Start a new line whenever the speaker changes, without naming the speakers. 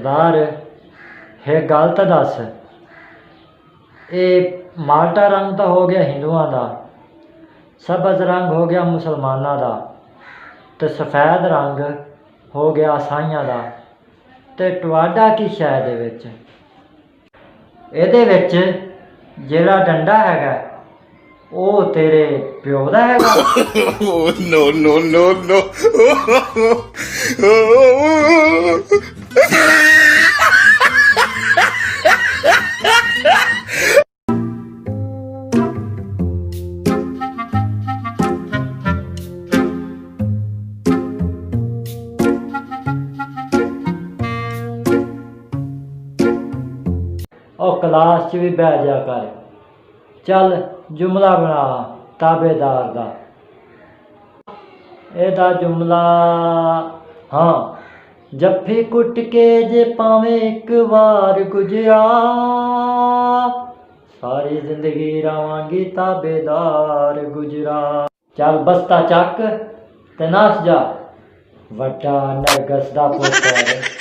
सरदार है गल तो दस, ये माल्टा रंग तो हो गया हिंदुआं का, सबज रंग हो गया मुसलमाना का, तो सफ़ेद रंग हो गया ईसाइयां का, तो तुहाडा की शायद ਇਹਦੇ ਵਿੱਚ ਜਿਹੜਾ ਡੰਡਾ ਹੈਗਾ ਉਹ ਤੇਰੇ ਪਿਓ ਦਾ ਹੈਗਾ।
no, no, no, no.
और क्लास च भी बह जा कर, चल जुमला बना ताबेदार दा। एदा जुमला हाँ, जफ्फी कुट के जे पावे एक बार गुजरा, सारी जिंदगी रवांगी ताबेदार गुजरा। चल बस्ता चक ते नस जा, वड्डा नरगस दा पुत्तर।